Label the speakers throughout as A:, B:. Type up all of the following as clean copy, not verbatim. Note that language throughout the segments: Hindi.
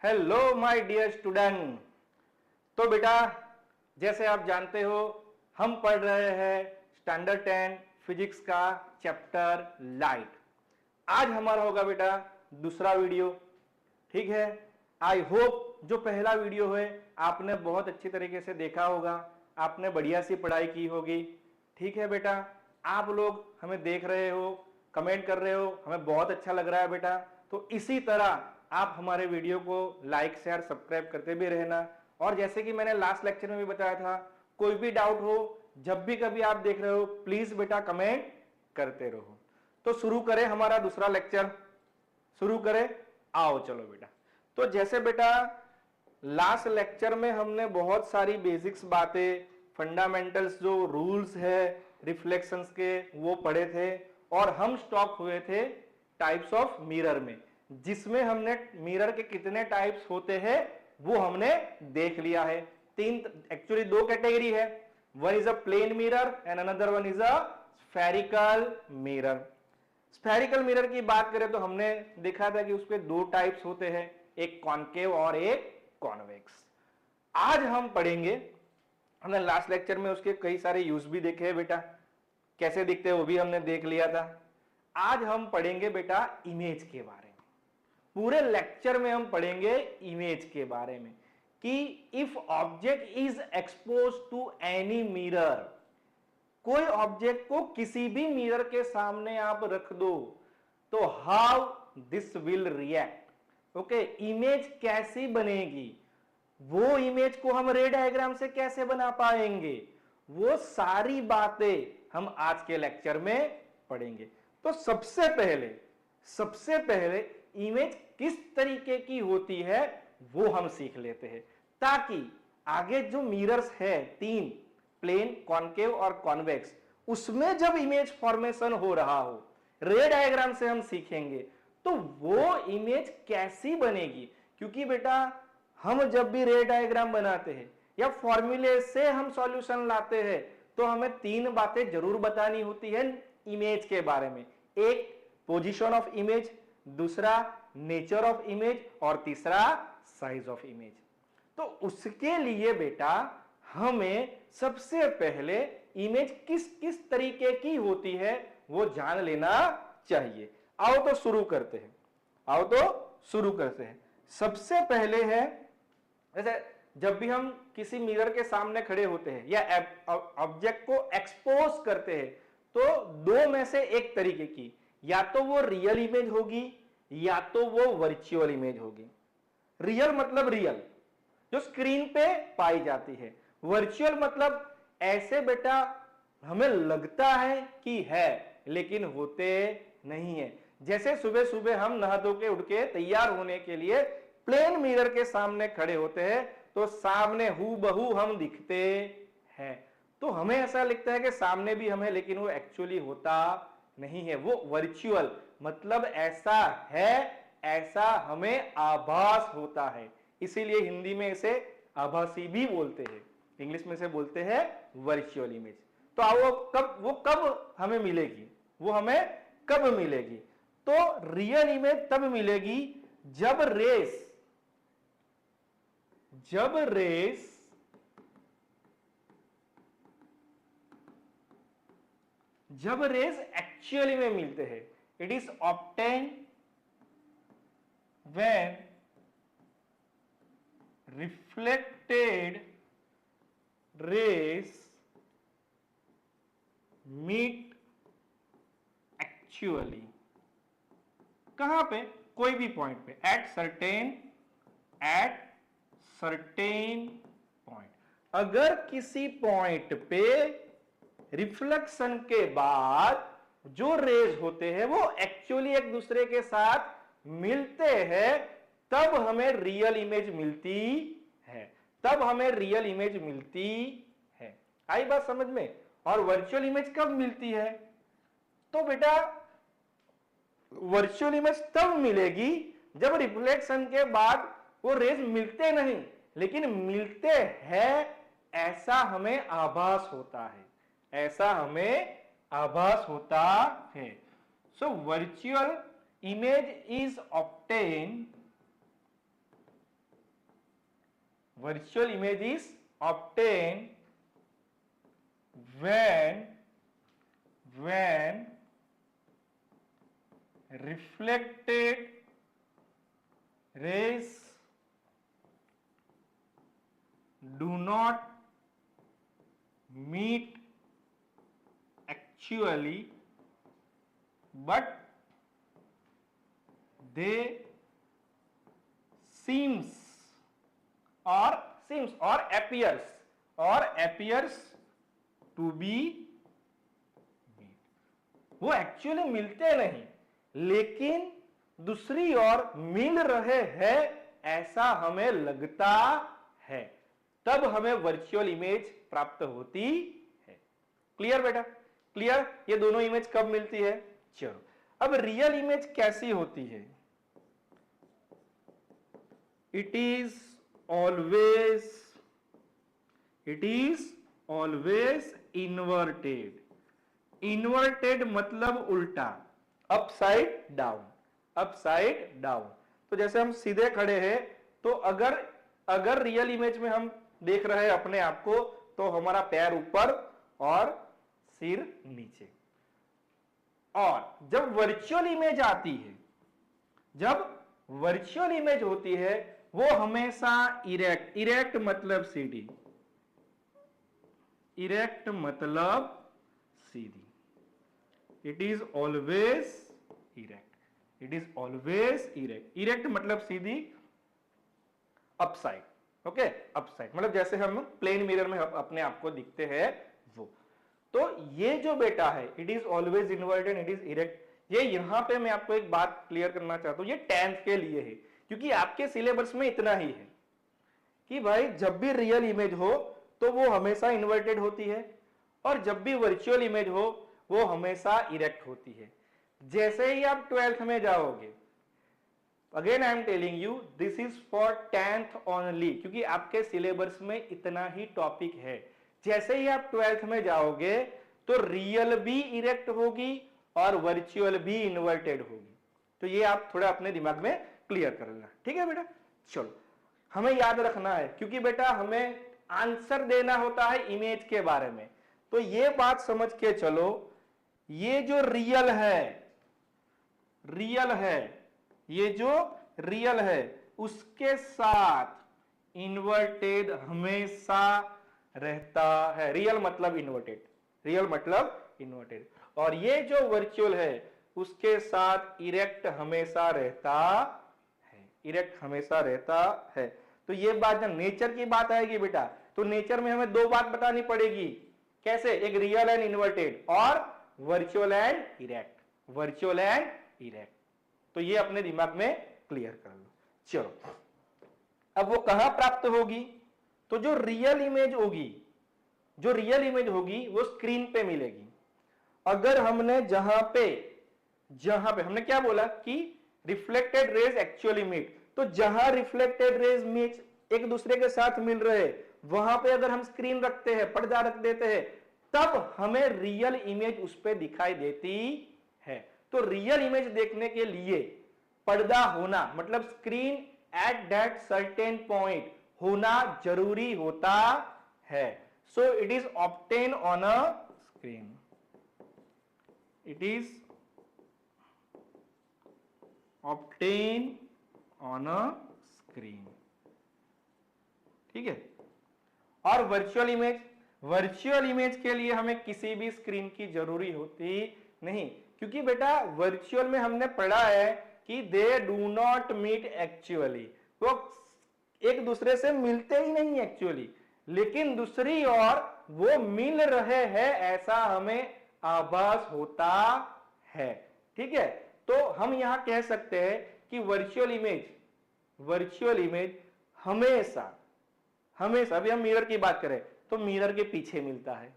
A: Hello my dear student. तो बेटा, जैसे आप जानते हो हम पढ़ रहे हैं स्टैंडर्ड 10 फिजिक्स का चैप्टर लाइट। आज हमारा होगा बेटा दूसरा वीडियो। ठीक है, आई होप जो पहला वीडियो है आपने बहुत अच्छी तरीके से देखा होगा, आपने बढ़िया सी पढ़ाई की होगी। ठीक है बेटा, आप लोग हमें देख रहे हो, कमेंट कर रहे हो, हमें बहुत अच्छा लग रहा है बेटा। तो इसी तरह आप हमारे वीडियो को लाइक शेयर सब्सक्राइब करते भी रहना। और जैसे कि मैंने लास्ट लेक्चर में भी बताया था, कोई भी डाउट हो, जब भी कभी आप देख रहे हो, प्लीज बेटा कमेंट करते रहो। तो शुरू करें हमारा दूसरा लेक्चर, शुरू करें। आओ चलो बेटा। तो जैसे बेटा लास्ट लेक्चर में हमने बहुत सारी बेसिक्स बातें, फंडामेंटल्स जो रूल्स है रिफ्लेक्शंस के वो पढ़े थे, और हम स्टॉप हुए थे टाइप्स ऑफ मिरर में, जिसमें हमने मिरर के कितने टाइप्स होते हैं वो हमने देख लिया है। एक्चुअली दो कैटेगरी है, one is a plane mirror and another one is a spherical mirror. Spherical mirror की बात करें तो हमने देखा था कि उसके दो टाइप्स होते हैं, एक कॉनकेव और एक कॉन्वेक्स। आज हम पढ़ेंगे, हमने लास्ट लेक्चर में उसके कई सारे यूज भी देखे हैं बेटा, कैसे दिखते हैं वो भी हमने देख लिया था। आज हम पढ़ेंगे बेटा इमेज के बारे में। पूरे लेक्चर में हम पढ़ेंगे इमेज के बारे में कि if object is expose to any mirror, कोई ऑब्जेक्ट को किसी भी मिरर के सामने आप रख दो तो how this will react. Okay, image कैसी बनेगी, वो इमेज को हम रे डायग्राम से कैसे बना पाएंगे, वो सारी बातें हम आज के लेक्चर में पढ़ेंगे। तो सबसे पहले इमेज किस तरीके की होती है वो हम सीख लेते हैं, ताकि आगे जो मिरर्स है तीन, प्लेन, कॉनकेव और कॉन्वेक्स, उसमें जब इमेज फॉर्मेशन हो रहा हो, रे डायग्राम से हम सीखेंगे तो वो इमेज कैसी बनेगी। क्योंकि बेटा हम जब भी रे डायग्राम बनाते हैं या फॉर्मूले से हम सॉल्यूशन लाते हैं तो हमें तीन बातें जरूर बतानी होती है इमेज के बारे में। एक पोजीशन ऑफ इमेज, दूसरा नेचर ऑफ इमेज और तीसरा साइज ऑफ इमेज। तो उसके लिए बेटा हमें सबसे पहले इमेज किस किस तरीके की होती है वो जान लेना चाहिए। आओ तो शुरू करते हैं। सबसे पहले है, जैसे जब भी हम किसी मिरर के सामने खड़े होते हैं या ऑब्जेक्ट को एक्सपोज करते हैं तो दो में से एक तरीके की, या तो वो रियल इमेज होगी या तो वो वर्चुअल इमेज होगी। रियल मतलब रियल जो स्क्रीन पे पाई जाती है, वर्चुअल मतलब ऐसे बेटा हमें लगता है कि है लेकिन होते नहीं है। जैसे सुबह सुबह हम नहा धो के उठ के तैयार होने के लिए प्लेन मिरर के सामने खड़े होते हैं तो सामने हूबहू हम दिखते हैं, तो हमें ऐसा लगता है कि सामने भी हमें, लेकिन वो एक्चुअली होता नहीं है, वो वर्चुअल मतलब ऐसा है, ऐसा हमें आभास होता है। इसीलिए हिंदी में इसे आभासी भी बोलते हैं, इंग्लिश में से बोलते हैं वर्चुअल इमेज। तो आओ वो कब हमें मिलेगी, वो हमें कब मिलेगी? तो रियल इमेज तब मिलेगी जब रेस एक्चुअली में मिलते हैं। It is obtain when reflected rays meet actually. कहां पे? कोई भी पॉइंट पे, एट सर्टेन पॉइंट। अगर किसी पॉइंट पे रिफ्लेक्शन के बाद जो रेज होते हैं वो एक्चुअली एक दूसरे के साथ मिलते हैं तब हमें रियल इमेज मिलती है। आई बात समझ में? और वर्चुअल इमेज कब मिलती है? तो बेटा वर्चुअल इमेज तब मिलेगी जब रिफ्लेक्शन के बाद वो रेज मिलते नहीं लेकिन मिलते हैं, ऐसा हमें आभास होता है। So virtual image is obtain virtual image is obtained when reflected rays do not meet actually, but they seems or appears to be meet. वो एक्चुअली मिलते नहीं लेकिन दूसरी ओर मिल रहे हैं ऐसा हमें लगता है, तब हमें वर्चुअल इमेज प्राप्त होती है। क्लियर बेटा? क्लियर? ये दोनों इमेज कब मिलती है? चलो अब रियल इमेज कैसी होती है? It is always inverted. Inverted मतलब उल्टा, अपसाइड डाउन। तो जैसे हम सीधे खड़े हैं तो अगर रियल इमेज में हम देख रहे हैं अपने आप को तो हमारा पैर ऊपर और सिर नीचे। और जब वर्चुअल इमेज आती है, जब वर्चुअल इमेज होती है वो हमेशा इरेक्ट मतलब सीधी, इरेक्ट मतलब सीधी। It is always erect. Erect मतलब सीधी, अपसाइड। ओके, अपसाइड मतलब जैसे हम प्लेन मिरर में अपने आप को दिखते हैं वो। तो ये जो बेटा है it is always inverted, it is erect, ये यहां पे मैं आपको एक बात क्लियर करना चाहता हूं, ये 10th के लिए है क्योंकि आपके सिलेबस में इतना ही है कि भाई जब भी रियल इमेज हो तो वो हमेशा इन्वर्टेड होती है और जब भी वर्चुअल इमेज हो वो हमेशा इरेक्ट होती है। जैसे ही आप 12th में जाओगे, again I am telling you this is for 10th only, क्योंकि आपके सिलेबस में इतना ही टॉपिक है। जैसे ही आप 12th में जाओगे तो रियल भी इरेक्ट होगी और वर्चुअल भी इन्वर्टेड होगी। तो ये आप थोड़ा अपने दिमाग में क्लियर कर लेना, ठीक है बेटा? चलो हमें याद रखना है क्योंकि बेटा हमें आंसर देना होता है इमेज के बारे में। तो ये बात समझ के चलो, ये जो रियल है उसके साथ इन्वर्टेड हमेशा रहता है। रियल मतलब इन्वर्टेड। और ये जो वर्चुअल है उसके साथ इरेक्ट हमेशा रहता है। तो ये बात जब नेचर की बात आएगी बेटा तो नेचर में हमें दो बात बतानी पड़ेगी। कैसे? एक रियल एंड इन्वर्टेड और वर्चुअल एंड इरेक्ट। तो ये अपने दिमाग में क्लियर कर लो। चलो अब वो कहां प्राप्त होगी? तो जो रियल इमेज होगी वो स्क्रीन पे मिलेगी। अगर हमने जहां पे हमने क्या बोला कि रिफ्लेक्टेड रेज एक्चुअली मीट, तो जहां रिफ्लेक्टेड रेज मीट एक दूसरे के साथ मिल रहे वहां पे अगर हम स्क्रीन रखते हैं, पर्दा रख देते हैं, तब हमें रियल इमेज उस पे दिखाई देती है। तो रियल इमेज देखने के लिए पर्दा होना मतलब screen at that certain point होना जरूरी होता है। So it is obtain on a screen. It is obtain on a screen, ठीक है? और वर्चुअल इमेज के लिए हमें किसी भी स्क्रीन की जरूरी होती नहीं, क्योंकि बेटा वर्चुअल में हमने पढ़ा है कि they do not meet actually, वो एक दूसरे से मिलते ही नहीं एक्चुअली, लेकिन दूसरी ओर वो मिल रहे हैं ऐसा हमें आभास होता है, ठीक है? तो हम यहां कह सकते हैं कि वर्चुअल इमेज हमेशा अभी हम मिरर की बात करें तो मिरर के पीछे मिलता है,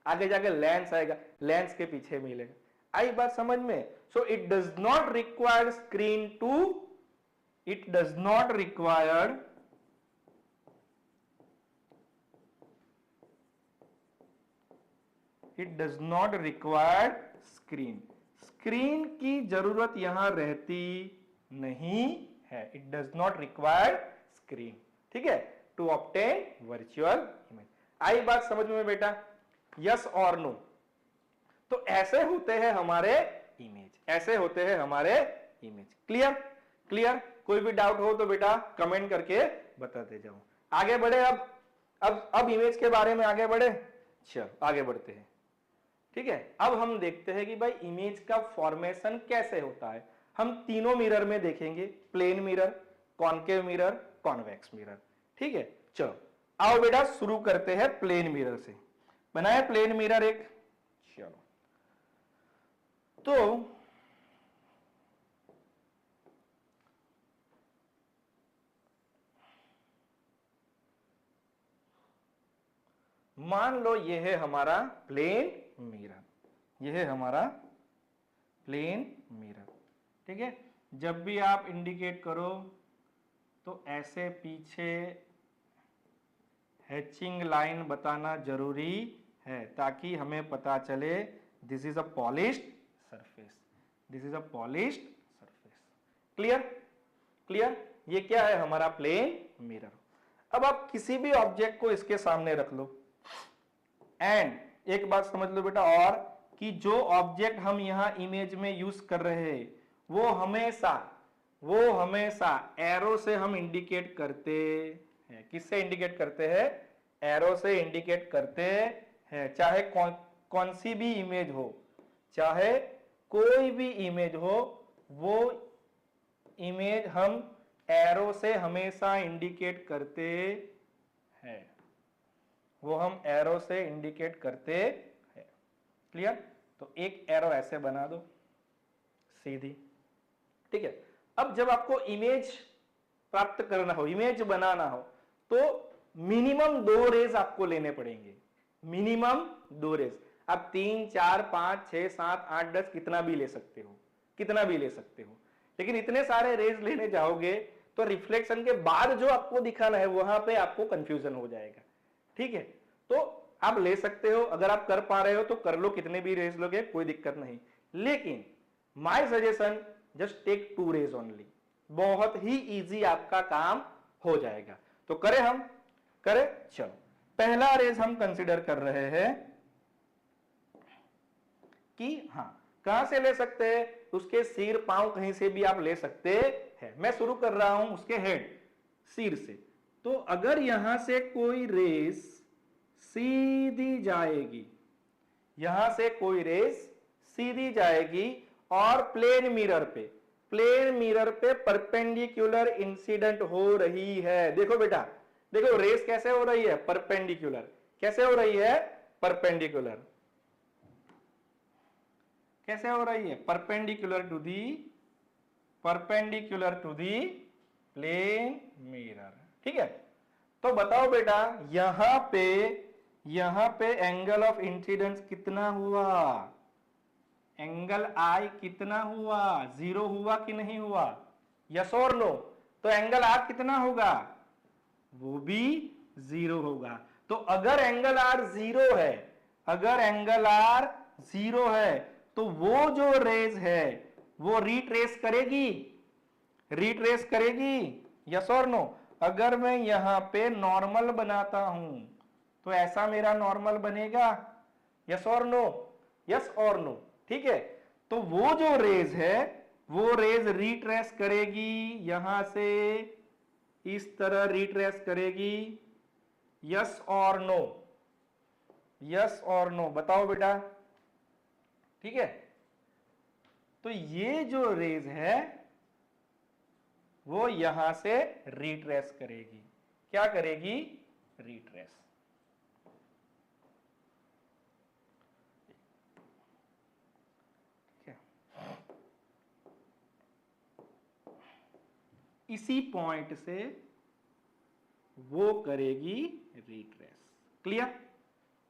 A: आगे जाके लेंस आएगा, लेंस के पीछे मिलेगा। आई बात समझ में? So it does not require screen to, it does not require screen की जरूरत यहां रहती नहीं है। It does not require screen, ठीक है, टू ऑब्टेन वर्चुअल इमेज। आई बात समझ में बेटा? यस और नो? तो ऐसे होते हैं हमारे इमेज, ऐसे होते हैं हमारे इमेज। क्लियर? क्लियर? कोई भी डाउट हो तो बेटा कमेंट करके बताते जाओ। आगे बढ़े अब इमेज के बारे में आगे बढ़े। चलो आगे बढ़ते हैं। ठीक है, अब हम देखते हैं कि भाई इमेज का फॉर्मेशन कैसे होता है। हम तीनों मिरर में देखेंगे, plane mirror, concave mirror, convex mirror. ठीक है, चलो आओ बेटा शुरू करते हैं प्लेन मिरर से। बनाए प्लेन मिरर एक। चलो तो मान लो ये है हमारा प्लेन मिरर, ये है हमारा प्लेन मिरर। ठीक है, जब भी आप इंडिकेट करो तो ऐसे पीछे हैचिंग लाइन बताना जरूरी है ताकि हमें पता चले this is a polished surface, this is a polished surface. Clear? Clear? ये क्या है? हमारा प्लेन मिरर। अब आप किसी भी ऑब्जेक्ट को इसके सामने रख लो एंड एक बात समझ लो बेटा और, कि जो ऑब्जेक्ट हम यहां इमेज में यूज कर रहे हैं वो हमेशा एरो से हम इंडिकेट करते हैं। किससे इंडिकेट करते हैं? एरो से इंडिकेट करते हैं। चाहे कौन सी भी इमेज हो, चाहे कोई भी इमेज हो, वो इमेज हम एरो से हमेशा इंडिकेट करते हैं, वो हम एरो से इंडिकेट करते हैं। क्लियर? तो एक एरो ऐसे बना दो सीधी। ठीक है, अब जब आपको इमेज प्राप्त करना हो, इमेज बनाना हो, तो मिनिमम 2 रेज आपको लेने पड़ेंगे, मिनिमम 2 रेज। आप 3, 4, 5, 6, 7, 8, 10 कितना भी ले सकते हो, कितना भी ले सकते हो। लेकिन इतने सारे रेज लेने जाओगे तो रिफ्लेक्शन के बाद जो आपको दिखाना है वहां पे आपको कंफ्यूजन हो जाएगा। ठीक है, तो आप ले सकते हो, अगर आप कर पा रहे हो तो कर लो, कितने भी रेज लोगे कोई दिक्कत नहीं। लेकिन my suggestion just take 2 rays only, बहुत ही इजी आपका काम हो जाएगा। तो करें हम, करें। चलो पहला रेज हम कंसीडर कर रहे हैं कि हाँ कहां से ले सकते हैं, उसके सिर पांव कहीं से भी आप ले सकते हैं। मैं शुरू कर रहा हूं उसके हेड, सिर से। तो अगर यहां से कोई रेस सीधी जाएगी, यहां से कोई रेस सीधी जाएगी और प्लेन मिरर पे परपेंडिकुलर इंसिडेंट हो रही है। देखो बेटा, देखो रेस कैसे हो रही है? परपेंडिकुलर। कैसे हो रही है? परपेंडिकुलर। कैसे हो रही है? Perpendicular to the plane mirror. ठीक है, तो बताओ बेटा यहां पे एंगल ऑफ इंसिडेंस कितना हुआ? एंगल आई कितना हुआ? 0 हुआ कि नहीं हुआ? यस और नो? तो एंगल आर कितना होगा? वो भी 0 होगा। तो अगर एंगल आर 0 है, अगर एंगल आर 0 है तो वो जो रेज है वो रिट्रेस करेगी, रिट्रेस करेगी। यस और नो? अगर मैं यहां पे नॉर्मल बनाता हूं तो ऐसा मेरा नॉर्मल बनेगा। यस और नो? यस और नो? ठीक है, तो वो जो रेज है वो रेज रिट्रेस करेगी, यहां से इस तरह रिट्रेस करेगी। यस और नो? यस और नो? बताओ बेटा। ठीक है, तो ये जो रेज है वो यहां से रिट्रेस करेगी। क्या करेगी? रिट्रेस। इसी पॉइंट से वो करेगी रिट्रेस। क्लियर?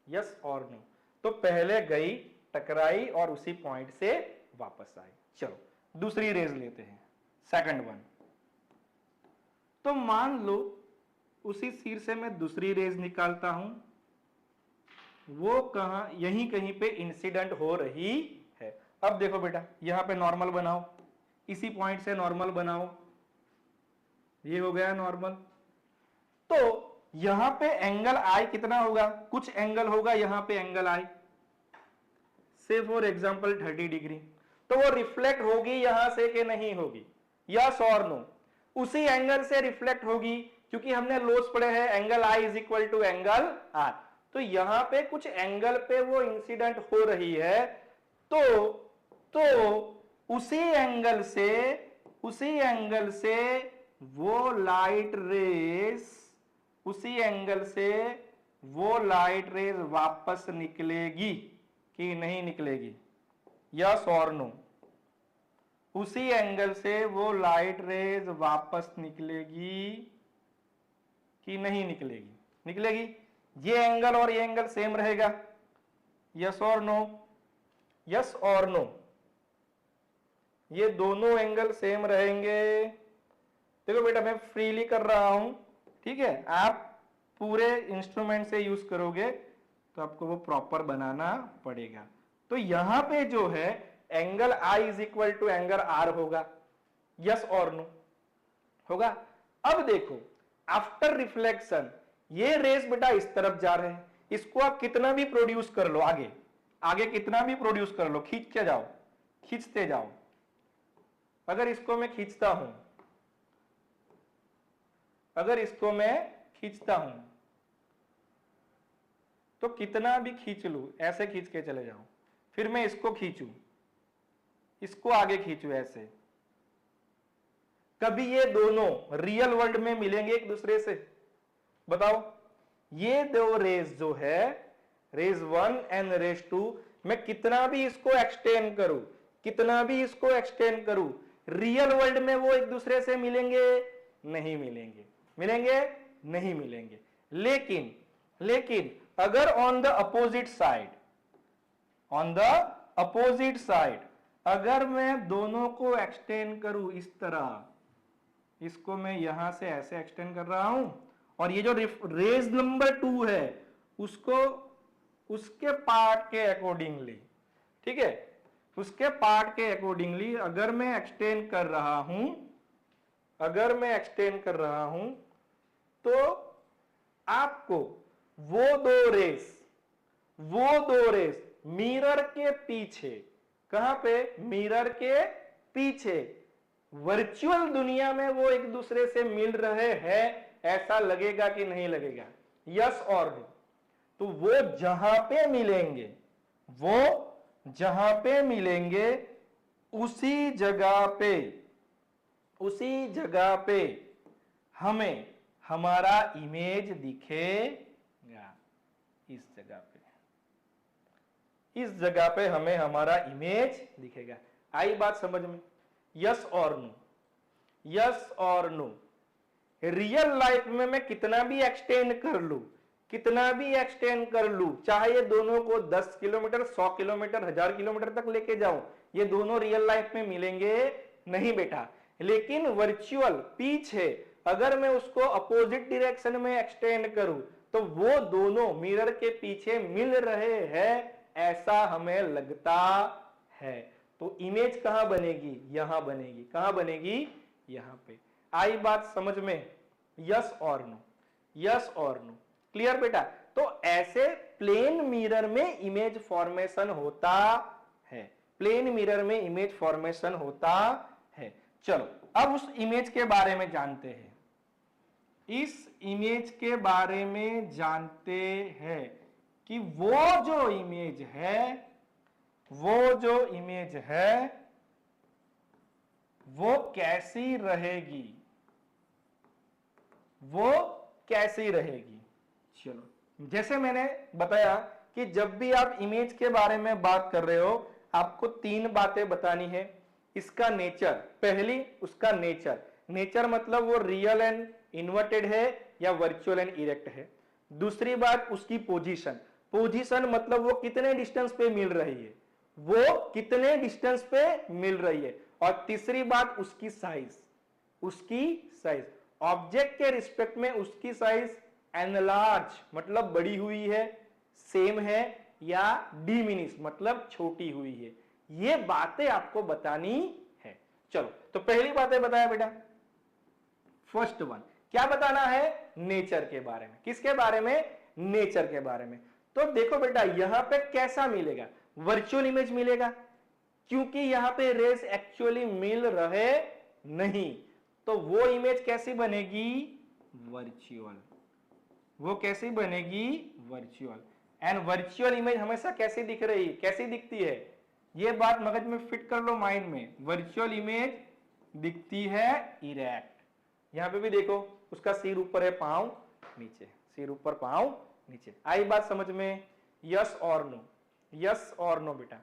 A: यस और नो? तो पहले गई, टकराई और उसी पॉइंट से वापस आई। चलो दूसरी रेज लेते हैं, सेकंड वन। तो मान लो उसी सिर से मैं दूसरी रेज निकालता हूं, वो कहां? यहीं कहीं पे इंसिडेंट हो रही है। अब देखो बेटा, यहां पे नॉर्मल बनाओ, इसी पॉइंट से नॉर्मल बनाओ, ये हो गया नॉर्मल। तो यहां पे एंगल आई कितना होगा, कुछ एंगल होगा यहां पे एंगल आई, से फॉर एग्जांपल 30 डिग्री, तो वो रिफ्लेक्ट होगी यहां से कि नहीं होगी, यस और नो, उसी एंगल से रिफ्लेक्ट होगी, क्योंकि हमने लॉस पढ़े हैं angle i is equal to angle r. तो यहां पे कुछ एंगल पे वो इंसिडेंट हो रही है, तो उसी एंगल से वो लाइट रेज वापस निकलेगी कि नहीं निकलेगी, यस और नो, उसी एंगल से वो लाइट रेज वापस निकलेगी कि नहीं निकलेगी, निकलेगी। ये एंगल और ये एंगल सेम रहेगा, यस और नो, यस और नो, ये दोनों एंगल सेम रहेंगे। देखो बेटा मैं फ्रीली कर रहा हूं, ठीक है, आप पूरे इंस्ट्रूमेंट से यूज करोगे तो आपको वो प्रॉपर बनाना पड़ेगा। तो यहां पे जो है angle i is equal to angle r होगा, यस और नो होगा। अब देखो आफ्टर रिफ्लेक्शन ये रेस बेटा इस तरफ जा रहे हैं, इसको आप कितना भी प्रोड्यूस कर लो, आगे कितना भी प्रोड्यूस कर लो, खींचते जाओ। अगर इसको मैं खींचता हूं, तो कितना भी खींच लूं, ऐसे खींच के चले जाऊं, फिर मैं इसको खींचूं, इसको आगे खींचूं ऐसे, कभी ये दोनों रियल वर्ल्ड में मिलेंगे एक दूसरे से, बताओ। ये दो रेज जो है, रेज 1 एंड रेज 2, मैं कितना भी इसको एक्सटेंड करूं, रियल वर्ल्ड में वो एक दूसरे से मिलेंगे नहीं मिलेंगे। लेकिन अगर ऑन द अपोजिट साइड अगर मैं दोनों को एक्सटेंड करूं इस तरह, इसको मैं यहां से ऐसे एक्सटेंड कर रहा हूं, और ये जो रेज नंबर 2 है उसको उसके पार्ट के अकॉर्डिंगली, ठीक है, उसके पार्ट के अकॉर्डिंगली अगर मैं एक्सटेंड कर रहा हूं, तो आपको वो दो रेस मिरर के पीछे, कहां पे, मिरर के पीछे वर्चुअल दुनिया में वो एक दूसरे से मिल रहे हैं, ऐसा लगेगा कि नहीं लगेगा, यस और नो। तो वो जहां पे मिलेंगे उसी जगह पे हमें हमारा इमेज दिखेगा, इस जगह पे हमें हमारा इमेज दिखेगा। आई बात समझ में, यस और नो। रियल लाइफ में मैं कितना भी एक्सटेंड कर लूं, चाहे ये दोनों को 10 किलोमीटर, 100 किलोमीटर, 1000 किलोमीटर तक लेके जाऊं, ये दोनों रियल लाइफ में मिलेंगे नहीं बेटा। लेकिन वर्चुअल पीछे अगर मैं उसको अपोजिट डायरेक्शन में एक्सटेंड करूं, तो वो दोनों मिरर के पीछे मिल रहे हैं, ऐसा हमें लगता है। तो इमेज कहां बनेगी, यहां बनेगी, कहां बनेगी, यहां पे। आई बात समझ में, यस और नो, क्लियर बेटा। तो ऐसे प्लेन मिरर में इमेज फॉर्मेशन होता है, चलो अब उस इमेज के बारे में जानते हैं। इस इमेज के बारे में जानते हैं कि वो जो इमेज है वो कैसी रहेगी। चलो जैसे मैंने बताया कि जब भी आप इमेज के बारे में बात कर रहे हो, आपको 3 बातें बतानी है। इसका नेचर, पहली उसका नेचर मतलब वो रियल एंड इन्वर्टेड है या वर्चुअल एंड इरेक्ट है। दूसरी बात उसकी पोजीशन मतलब वो कितने डिस्टेंस पे मिल रही है, और तीसरी बात उसकी साइज, ऑब्जेक्ट के रिस्पेक्ट में उसकी साइज एनलार्ज मतलब बड़ी हुई है, सेम है, या डिमिनिश मतलब छोटी हुई है। ये बातें आपको बतानी है। चलो तो पहली बातें बताया बेटा, फर्स्ट वन, क्या बताना है? नेचर के बारे में। किसके बारे में? नेचर के बारे में। तो देखो बेटा यहां पे कैसा मिलेगा? वर्चुअल इमेज मिलेगा, क्योंकि यहां पे रेस एक्चुअली मिल रहे नहीं, तो वो इमेज कैसी बनेगी? वर्चुअल। वो कैसी बनेगी? वर्चुअल। एंड वर्चुअल इमेज हमेशा कैसी दिख रही, कैसी दिखती है? ये बात मगज में फिट कर लो, माइंड में। वर्चुअल इमेज दिखती है इरेक्ट। यहां पे भी देखो, उसका सिर ऊपर है, पांव नीचे, सिर ऊपर पांव नीचे। आई बात समझ में? यस और नो? यस और नो बेटा?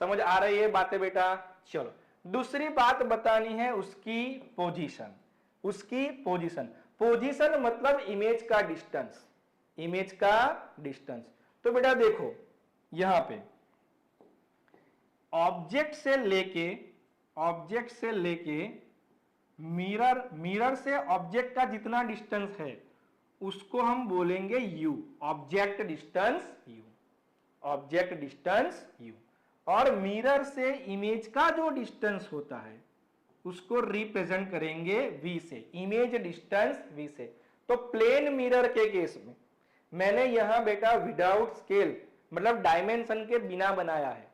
A: समझ आ रही है बातें बेटा? चलो दूसरी बात बतानी है, उसकी पोजीशन। उसकी पोजीशन, पोजीशन मतलब इमेज का डिस्टेंस, इमेज का डिस्टेंस। तो बेटा देखो यहां पे ऑब्जेक्ट से लेके मिरर से ऑब्जेक्ट का जितना डिस्टेंस है उसको हम बोलेंगे u, object distance u, object distance u। और मिरर से इमेज का जो डिस्टेंस होता है उसको रिप्रेजेंट करेंगे v से, इमेज डिस्टेंस v से। तो प्लेन मिरर के केस में मैंने यहां बेटा विदाउट स्केल मतलब डायमेंशन के बिना बनाया है,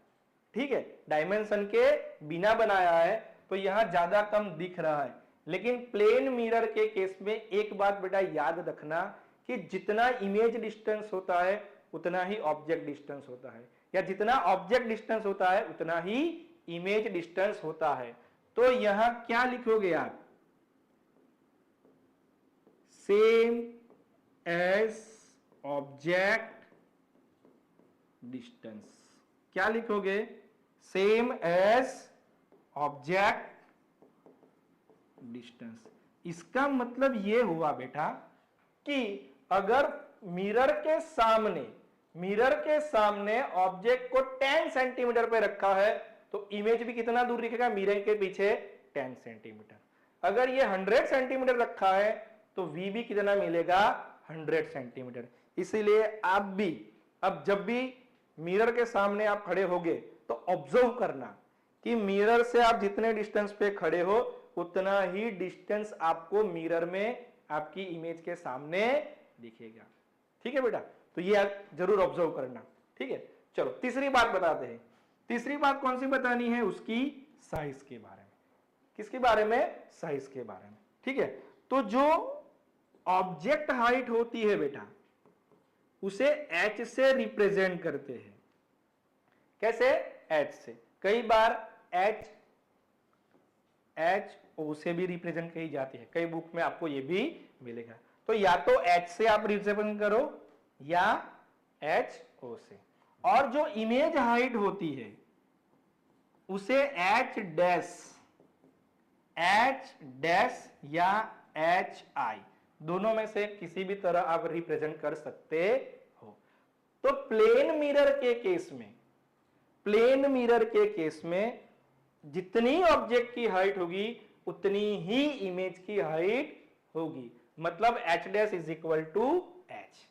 A: ठीक है, डायमेंशन के बिना बनाया है, तो यहां ज्यादा कम दिख रहा है। लेकिन प्लेन मिरर के केस में एक बात बेटा याद रखना कि जितना इमेज डिस्टेंस होता है उतना ही ऑब्जेक्ट डिस्टेंस होता है, या जितना ऑब्जेक्ट डिस्टेंस होता है उतना ही इमेज डिस्टेंस होता है। तो यहां क्या लिखोगे आप? Same as object distance. क्या लिखोगे? Same as object distance. इसका मतलब यह हुआ बेटा कि अगर मिरर के सामने ऑब्जेक्ट को 10 सेंटीमीटर पे रखा है तो इमेज भी कितना दूर दिखेगा? मिरर के पीछे 10 सेंटीमीटर। अगर ये 100 सेंटीमीटर रखा है तो v भी कितना मिलेगा? 100 सेंटीमीटर। इसीलिए आप भी अब जब भी मिरर के सामने आप खड़े होगे तो ऑब्जर्व करना कि मिरर से आप जितने डिस्टेंस पे खड़े हो उतना ही डिस्टेंस आपको मिरर में आपकी इमेज के सामने दिखेगा। ठीक है बेटा? तो ये आप जरूर ऑब्जर्व करना। ठीक है, चलो तीसरी बात बताते हैं। तीसरी बात कौन सी बतानी है? उसकी साइज के बारे में। किसके बारे में? साइज के बारे में। ठीक है, तो जो ऑब्जेक्ट हाइट होती है बेटा उसे h से रिप्रेजेंट करते हैं। कैसे? h से। कई बार h o से भी रिप्रेजेंट की जाती है, कई बुक में आपको ये भी मिलेगा। तो या तो h से आप रिप्रेजेंट करो या h o से। और जो इमेज हाइट होती है उसे h डैश या hi दोनों में से किसी भी तरह आप रिप्रेजेंट कर सकते हो। तो प्लेन मिरर के केस में जितनी ऑब्जेक्ट की हाइट होगी उतनी ही इमेज की हाइट होगी, मतलब h dash is equal to h।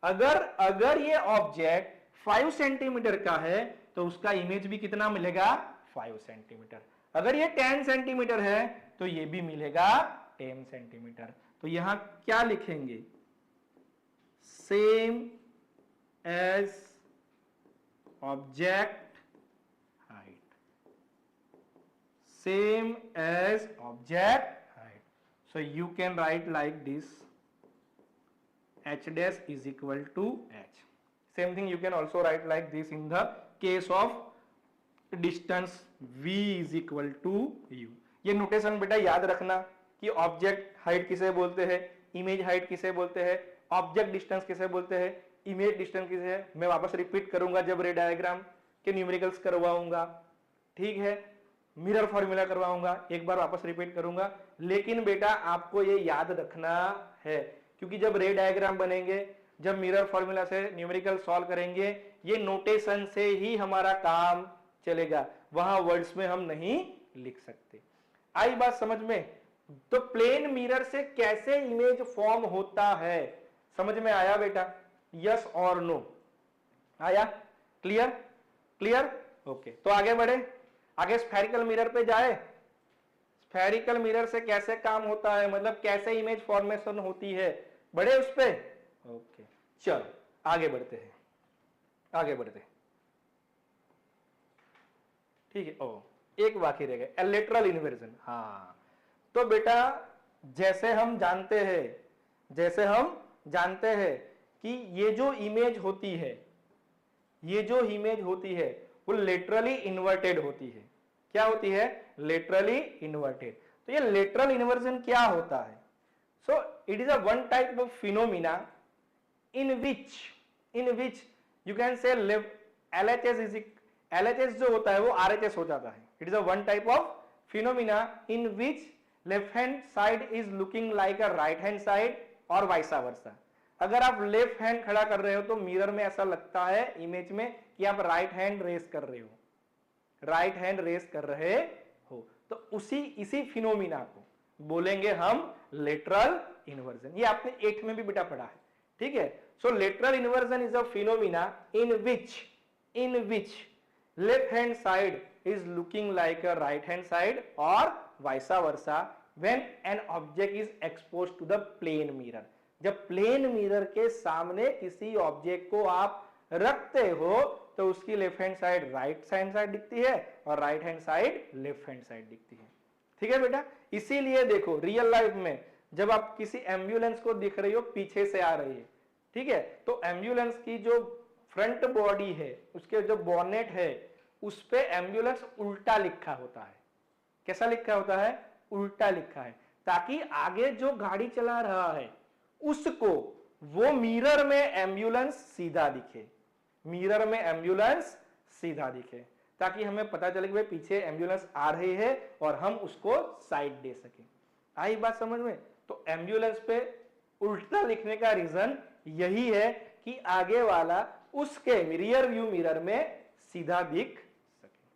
A: अगर ये ऑब्जेक्ट 5 सेंटीमीटर का है तो उसका इमेज भी कितना मिलेगा? 5 सेंटीमीटर। अगर ये 10 सेंटीमीटर है तो ये भी मिलेगा 10 सेंटीमीटर। तो यहां क्या लिखेंगे? Same as object height, same as object height. So you can write like this, h dash is equal to h. Same thing you can also write like this in the case of distance v is equal to u. ये नोटेशन बेटा याद रखना कि ऑब्जेक्ट हाइट किसे बोलते हैं, इमेज हाइट किसे बोलते हैं, ऑब्जेक्ट डिस्टेंस किसे बोलते हैं, इमेज डिस्टेंस किसे है। मैं वापस रिपीट करूंगा जब रे डायग्राम के न्यूमेरिकल्स करवाऊंगा, ठीक है, मिरर फॉर्मूला करवाऊंगा, एक बार वापस रिपीट करूंगा। लेकिन बेटा आपको ये याद रखना है क्योंकि जब रे डायग्राम बनेंगे, जब मिरर फॉर्मूला से न्यूमेरिकल सॉल्व करेंगे, ये नोटेशन से ही हमारा काम चलेगा, वहां वर्ड्स में हम नहीं लिख सकते। आई बात समझ में? तो प्लेन मिरर से कैसे इमेज फॉर्म होता है समझ में आया बेटा? यस और नो आया? क्लियर? क्लियर? ओके, तो आगे बढ़े, आगे स्फेरिकल मिरर पे जाए। स्फेरिकल मिरर से कैसे काम होता है, मतलब कैसे इमेज फॉर्मेशन होती है, बढ़े उस पे? ओके, चलो आगे बढ़ते हैं, आगे बढ़ते हैं। ठीक है, ओ एक बाकी रह गया, लेटरल इन्वर्जन। हाँ, तो बेटा जैसे हम जानते हैं कि ये जो इमेज होती है, ये जो इमेज होती है वो लेटरली इन्वर्टेड होती है। क्या होती है? Laterally inverted. तो ये लेटरल इन्वर्जन क्या होता है? So it is a one type of phenomena in which you can say LHS जो होता है वो RHS हो जाता है। It is a one type of phenomena in which left hand side is looking like a right hand side और vice versa। अगर आप लेफ्ट हैंड खड़ा कर रहे हो तो मिरर में ऐसा लगता है इमेज में कि आप राइट हैंड रेस कर रहे हो, राइट हैंड रेस कर रहे हो। तो इसी फिनोमिना को बोलेंगे हम लेटरल इन्वर्जन। ये आपने 8th में भी बेटा पढ़ा है, ठीक है। So lateral inversion is a phenomena in which left hand side is looking like a right hand side और vice versa when an object is exposed to the plane mirror. जब प्लेन मिरर के सामने किसी ऑब्जेक्ट को आप रखते हो तो उसकी left hand side right hand side दिखती है और right hand side left hand side दिखती है। ठीक है बेटा, इसीलिए देखो रियल लाइफ में जब आप किसी एम्बुलेंस को दिख रही हो पीछे से आ रही है, ठीक है, तो एम्बुलेंस की जो फ्रंट बॉडी है, उसके जो बॉनेट है, उस पे एम्बुलेंस उल्टा लिखा होता है। कैसा लिखा होता है? उल्टा लिखा है, ताकि आगे जो गाड़ी चला रहा है उसको वो मिरर में एम्बुलेंस सीधा दिखे, मिरर में एम्बुलेंस सीधा दिखे, ताकि हमें पता चले कि भाई पीछे एम्बुलेंस आ रही है और हम उसको साइड दे सके। आई बात समझ में? तो एम्बुलेंस पे उल्टा लिखने का रीजन यही है कि आगे वाला उसके रियर व्यू मिरर में सीधा दिख सके।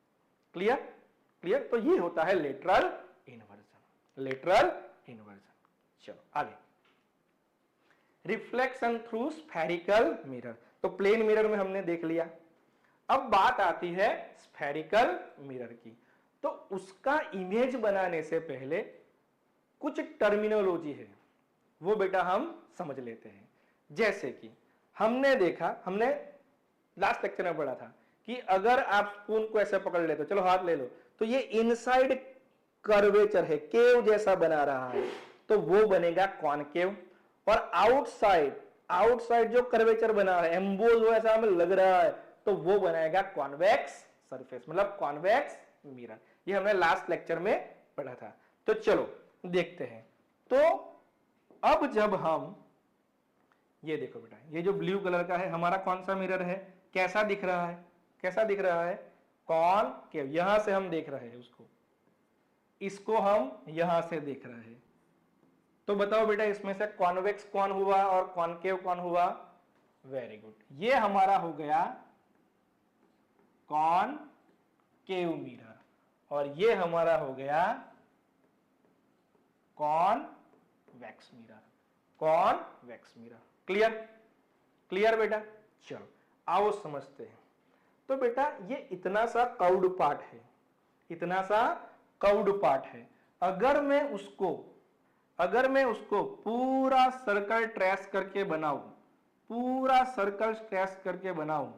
A: क्लियर? क्लियर? तो ये होता है लेटरल इन्वर्जन, लेटरल इन्वर्जन। चलो आगे, रिफ्लेक्शन थ्रू स्फेरिकल मिरर। तो प्लेन मिरर में हमने देख लिया। अब बात आती है स्फेरिकल मिरर की। तो उसका इमेज बनाने से पहले कुछ टर्मिनोलॉजी है, वो बेटा हम समझ लेते हैं। जैसे कि हमने लास्ट लेक्चर में पढ़ा था कि अगर आप स्पून को ऐसे पकड़ लेते हो, चलो हाथ ले लो, तो ये इनसाइड कर्वेचर है, केव जैसा बना रहा है, तो वो बनेगा कॉनकेव। और आउटसाइड जो कर्वेचर बना है, एम्बोज हो ऐसा हमें लग रहा है, तो वो बनाएगा कॉन्वेक्स सरफेस, मतलब कॉन्वेक्स मिरर। ये हमने लास्ट लेक्चर में पढ़ा था। तो चलो देखते हैं। तो अब जब हम ये देखो बेटा, ये जो ब्लू कलर का है हमारा कौन सा मिरर है? कैसा दिख रहा है? कैसा दिख रहा है? कॉनकेव। यहां से हम देख रहे हैं उसको, इसको हम यहां से देख रहे हैं। तो बताओ बेटा इसमें से कॉन्वेक्स कौन हुआ और कॉनकेव कौन हुआ? वेरी गुड, ये हमारा हो गया कॉनकेव मिरर और ये हमारा हो गया convex mirror, convex mirror. Clear? Clear बेटा? चलो आओ समझते हैं। तो बेटा ये इतना सा कर्व्ड पार्ट है, इतना सा कर्व्ड पार्ट है। अगर मैं उसको पूरा सर्कल ट्रेस करके बनाऊं, पूरा सर्कल ट्रेस करके बनाऊं,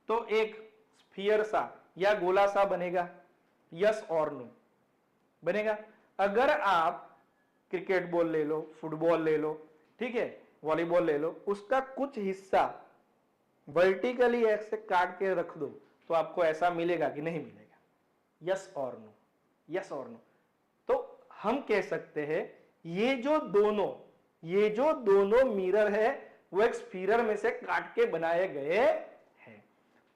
A: तो एक स्फीयर सा या गोला सा बनेगा। यस और नो? बनेगा। अगर आप क्रिकेट बॉल ले लो, फुटबॉल ले लो, ठीक है, वॉलीबॉल ले लो, उसका कुछ हिस्सा वर्टिकली ऐसे काट के रख दो तो आपको ऐसा मिलेगा कि नहीं मिलेगा? यस और नो? यस और नो? तो हम कह सकते हैं ये जो दोनों मिरर है वो एक स्फीयर में से काट के बनाए गए हैं।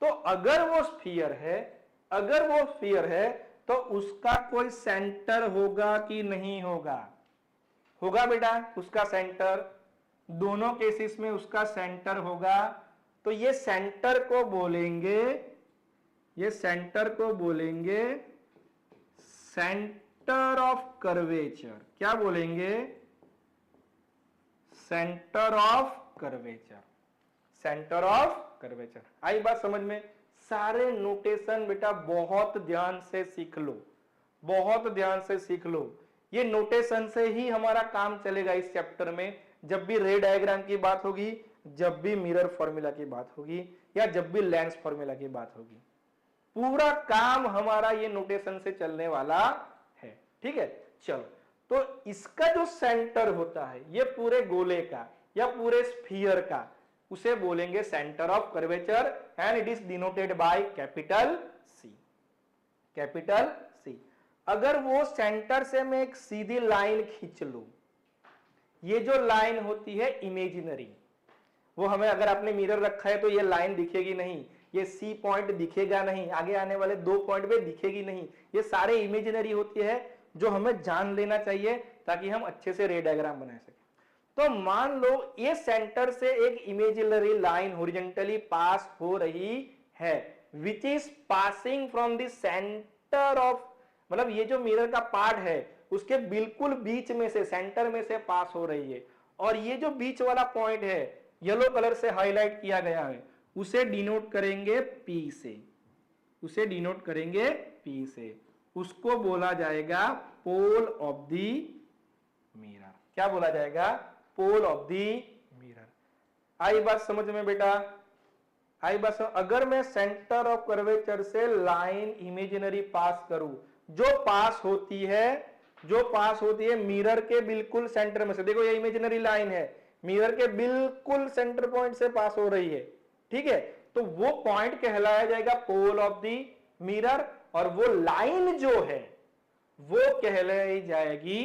A: तो अगर वो स्फीयर है तो उसका कोई सेंटर होगा कि नहीं होगा? होगा बेटा, उसका सेंटर। दोनों केसेस में उसका सेंटर होगा। तो ये सेंटर को बोलेंगे सेंटर ऑफ कर्वेचर। क्या बोलेंगे? Centre of curvature, centre of curvature. आई बात समझ में? सारे नोटेशन बेटा बहुत ध्यान से सीख लो, बहुत ध्यान से सीख लो। ये नोटेशन से ही हमारा काम चलेगा इस चैप्टर में। जब भी रे डायग्राम की बात होगी, जब भी मिरर फॉर्मूला की बात होगी, या जब भी लेंस फॉर्मूला की बात होगी, पूरा काम हमारा ये नोटेशन से चलने वाला है। ठीक है, चलो, तो इसका जो सेंटर होता है ये पूरे गोले का या पूरे स्फीयर का, उसे बोलेंगे centre of curvature and it is denoted by capital C. Capital C. अगर वो सेंटर से मैं एक सीधी लाइन खींच लूं, ये जो लाइन होती है इमेजिनरी, वो हमें, अगर आपने मिरर रखा है तो ये लाइन दिखेगी नहीं, ये सी पॉइंट दिखेगा नहीं, आगे आने वाले 2 पॉइंट पे दिखेगी नहीं, ये सारे इमेजिनरी होती है, जो हमें जान लेना चाहिए ताकि हम अच्छे से रे डायग्राम बना सकें। तो मान लो ये सेंटर से एक इमेजिनरी लाइन हॉरिजॉन्टली पास हो रही है, which is passing from the centre of, मतलब ये जो मिरर का पार्ट है उसके बिल्कुल बीच में से, सेंटर में से पास हो रही है, और ये जो बीच वाला पॉइंट है येलो कलर से हाईलाइट किया गया है, उसे डिनोट करेंगे P से, उसे डिनोट करेंगे P से, उसको बोला जाएगा पोल ऑफ द मिरर। क्या बोला जाएगा? Pole of the mirror. आई बात समझ में बेटा? आई बात समझ? अगर मैं सेंटर ऑफ कर्वेचर से लाइन इमेजिनरी पास करूं, जो पास होती है मिरर के बिल्कुल सेंटर में से, देखो ये इमेजिनरी लाइन है, मिरर के बिल्कुल सेंटर पॉइंट से पास हो रही है, ठीक है, तो वो पॉइंट कहलाया जाएगा पोल ऑफ द मिरर, और वो लाइन जो है वो कहलाई जाएगी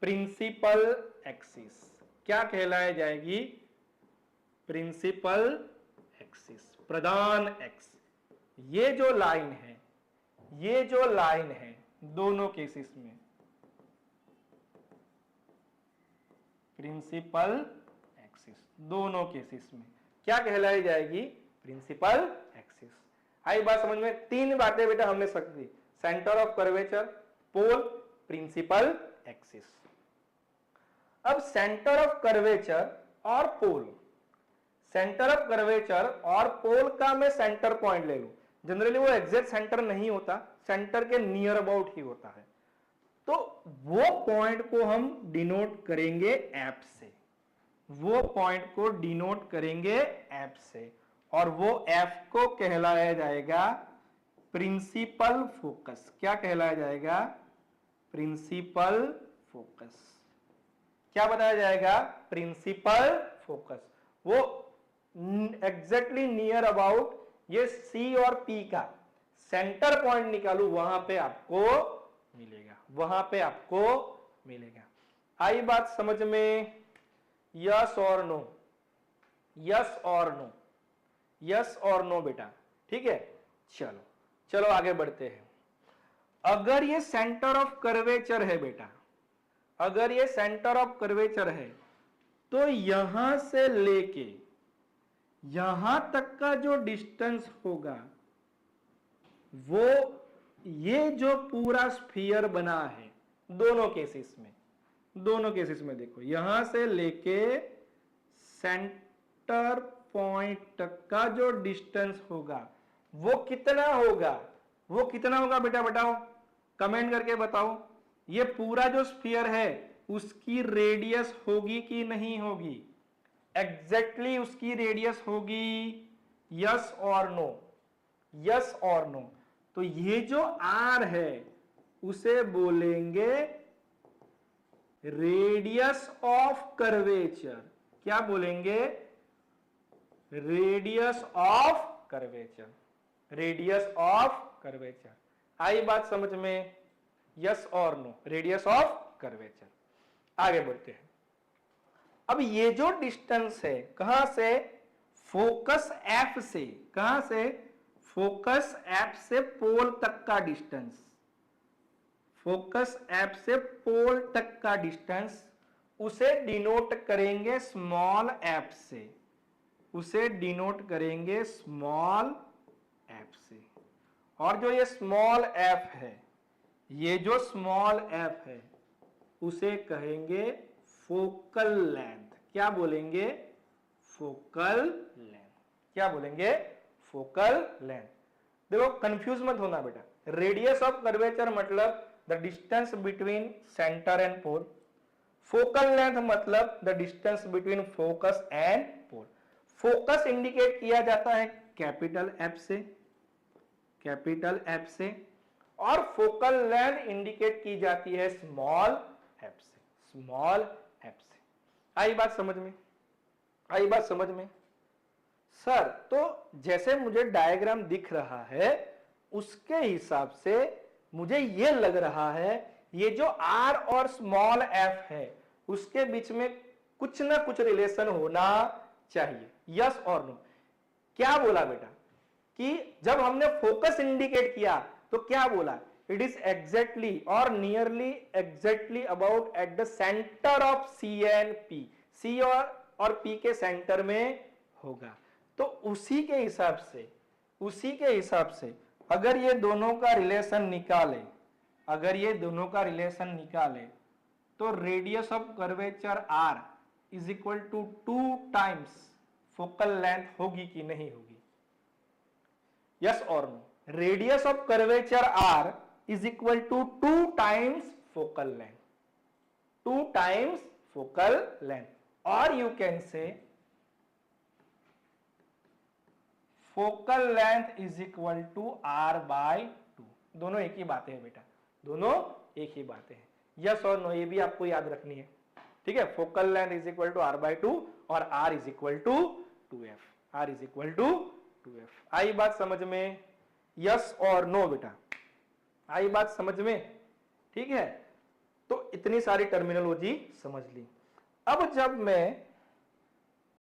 A: प्रिंसिपल एक्सिस। क्या कहलाई जाएगी? प्रिंसिपल एक्सिस, प्रधान एक्स। ये जो लाइन है, ये जो लाइन है दोनों केसेस में प्रिंसिपल एक्सिस, दोनों केसेस में क्या कहलाई जाएगी? Principal axis. आई बात समझ में? 3 बातें बेटा हमने सीखी, centre of curvature, pole, principal axis. अब सेंटर ऑफ कर्वेचर और पोल, सेंटर ऑफ कर्वेचर और पोल का मैं सेंटर पॉइंट ले लूं, जनरली वो एग्जैक्ट सेंटर नहीं होता, सेंटर के नियर अबाउट ही होता है, तो वो पॉइंट को हम डिनोट करेंगे एफ से, वो पॉइंट को डिनोट करेंगे एफ से, और वो एफ को कहलाया जाएगा प्रिंसिपल फोकस। क्या कहलाया जाएगा? Principal focus. क्या बताया जाएगा? Principal focus. वो एग्जैक्टली नियर अबाउट ये सी और पी का सेंटर पॉइंट निकालू, वहां पे आपको मिलेगा, वहां पे आपको मिलेगा। आई बात समझ में? यस और नो? यस और नो? यस और नो बेटा? ठीक है, चलो चलो आगे बढ़ते हैं। अगर ये सेंटर ऑफ कर्वेचर है बेटा, अगर ये सेंटर ऑफ कर्वेचर है, तो यहां से लेके यहां तक का जो डिस्टेंस होगा, वो ये जो पूरा स्फीयर बना है, दोनों केसेस में, दोनों केसेस में देखो, यहां से लेके सेंटर पॉइंट तक का जो डिस्टेंस होगा वो कितना होगा? वो कितना होगा बेटा? बताओ, कमेंट करके बताओ। ये पूरा जो स्फीयर है उसकी रेडियस होगी कि नहीं होगी? एग्जैक्टली उसकी रेडियस होगी। यस और नो? यस और नो? तो ये जो आर है उसे बोलेंगे रेडियस ऑफ कर्वेचर। क्या बोलेंगे? Radius of curvature, radius of curvature. आई बात समझ में? यस और नो? Radius of curvature. आगे बढ़ते हैं। अब ये जो डिस्टेंस है, कहां से? फोकस एफ से, कहां से? फोकस एफ से पोल तक का डिस्टेंस, फोकस एफ से पोल तक का डिस्टेंस, उसे डिनोट करेंगे स्मॉल एफ से, उसे डिनोट करेंगे स्मॉल एफ से। और जो ये स्मॉल एफ है, ये जो स्मॉल एफ है, उसे कहेंगे फोकल लेंथ। क्या बोलेंगे? Focal length. क्या बोलेंगे? Focal length. देखो कंफ्यूज मत होना बेटा, रेडियस ऑफ कर्वेचर मतलब the distance between centre and pole. Focal length मतलब the distance between focus and pole. Focus indicate किया जाता है कैपिटल एफ से, कैपिटल एफ से, और फोकल लेंथ इंडिकेट की जाती है स्मॉल एफ से, स्मॉल एफ से। आई बात समझ में? आई बात समझ में? सर तो जैसे मुझे डायग्राम दिख रहा है उसके हिसाब से मुझे ये लग रहा है ये जो आर और स्मॉल एफ है उसके बीच में कुछ ना कुछ रिलेशन होना चाहिए। यस और नो? क्या बोला बेटा कि जब हमने फोकस इंडिकेट किया तो क्या बोला? इट इज एग्जैक्टली और nearly exactly about at the centre of C and P. C और पी के सेंटर में होगा। तो उसी के हिसाब से अगर ये दोनों का रिलेशन निकाले, अगर ये दोनों का रिलेशन निकाले तो radius of curvature R is equal to 2 times focal length होगी कि नहीं होगी? यस और no? Radius of curvature R is equal to 2 times focal length, 2 times focal length, और you can say focal length is equal to are by 2। दोनों एक ही बातें हैं बेटा, दोनों एक ही बातें हैं। यस और नो? ये भी आपको याद रखनी है, ठीक है? Focal length is equal to are by 2 और r is equal to 2f, r is equal to 2f। आई बात समझ में? यस और नो बेटा? आई बात समझ में? ठीक है, तो इतनी सारी टर्मिनोलॉजी समझ ली। अब जब मैं